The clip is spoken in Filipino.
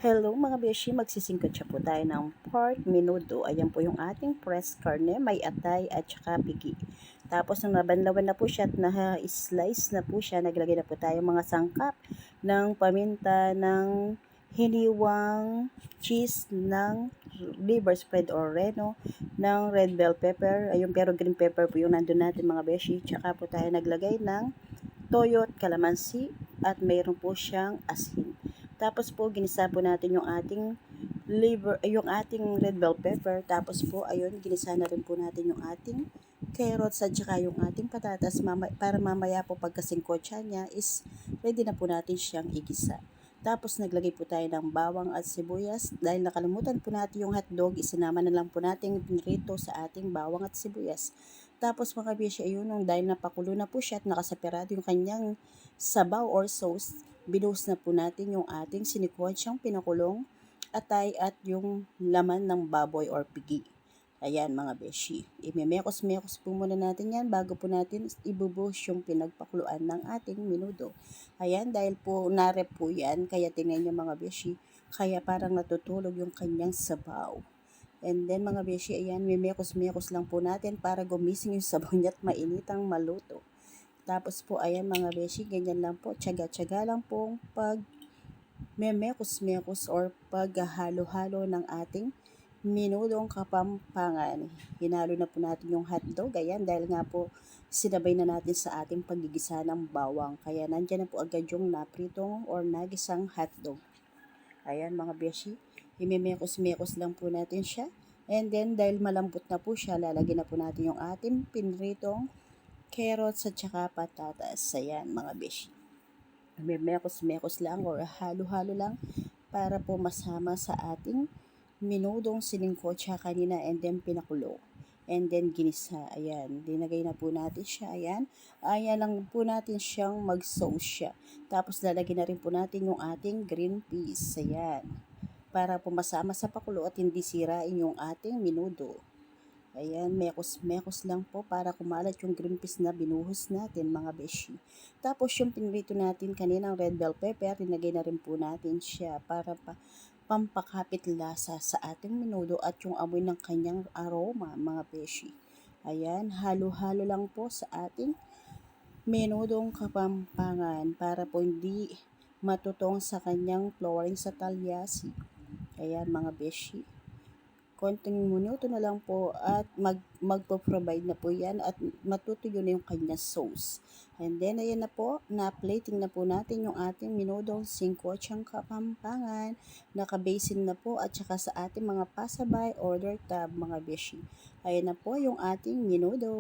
Hello mga beshi, magsisingkot siya po tayo ng pork menudo. Ayan po yung ating pressed carne, may atay at saka pigi. Tapos nung nabanlawan na po siya at na-slice na po siya, naglagay na po tayo mga sangkap ng paminta, ng hiniwang cheese, ng liver spread or reno, ng red bell pepper, ayun pero green pepper po yung nandun natin mga beshi. Tsaka po tayo naglagay ng toyo at kalamansi at mayroon po siyang asin. Tapos po ginisa po natin yung ating yung ating red bell pepper. Tapos po ayun, ginisa na rin po natin yung ating carrots at saka yung ating patatas para mamaya po pagkasingkotsa niya is ready na po natin siyang igisa. Tapos naglagay po tayo ng bawang at sibuyas. Dahil nakalimutan po natin yung hotdog, isinama na lang po natin pinrito sa ating bawang at sibuyas. Tapos mga beshi, ayun, dahil napakulo na po siya at nakaseparado yung kanyang sabaw or sauce, binuhos na po natin yung ating sinikwatsyang pinakulong atay at yung laman ng baboy or pigi. Ayan mga beshi, imemekos-mekos po muna natin yan bago po natin ibubuhos yung pinagpakuluan ng ating menudo. Ayan, dahil po narep po yan, kaya tingnan nyo mga beshi, kaya parang natutulog yung kanyang sabaw. And then mga beshi, ayan, mimekos-mekos lang po natin para gumising yung sabaw niya at mainitang maluto. Tapos po, ayan mga beshi, ganyan lang po, tsaga-tsaga lang po pag memekos-mekos or paghahalo-halo ng ating menudong Kapampangan. Hinalo na po natin yung hotdog, ayan, dahil nga po sinabay na natin sa ating paggigisa ng bawang. Kaya nandyan na po agad yung napritong or nagisang hotdog. Ayan mga beshi, imemekos-mekos lang po natin siya. And then dahil malambot na po siya, lalagyan na po natin yung ating pinritong carrots at saka patatas. Ayan mga beshi, imemekos-mekos lang or halo-halo lang para po masama sa ating menudong siningkotsa kanina and then pinakulo. And then ginisa, ayan, dinagay na po natin siya, ayan. Ayan lang po natin siyang mag-sauce siya. Tapos lalagyan na rin po natin yung ating green peas, ayan. Para po masama sa pakulo at hindi sirain yung ating menudo. Ayan, mekos-mekos lang po para kumalat yung green peas na binuhos natin mga beshi. Tapos yung pinrito natin kaninang red bell pepper, linagay na rin po natin siya para pampakapit lasa sa ating menudo at yung amoy ng kanyang aroma mga beshi. Ayan, halo-halo lang po sa ating menudong Kapampangan para po hindi matutong sa kanyang flooring sa talyasi. Ayan mga beshi, konting minuto na lang po at magpo-provide na po yan at matutuyo na yung kanya sauce. And then, ayan na po, na-plating na po natin yung ating menudong singkotsyang Kapampangan. Naka-basin na po at saka sa ating mga pasabay order tab mga beshi. Ayan na po yung ating menudo.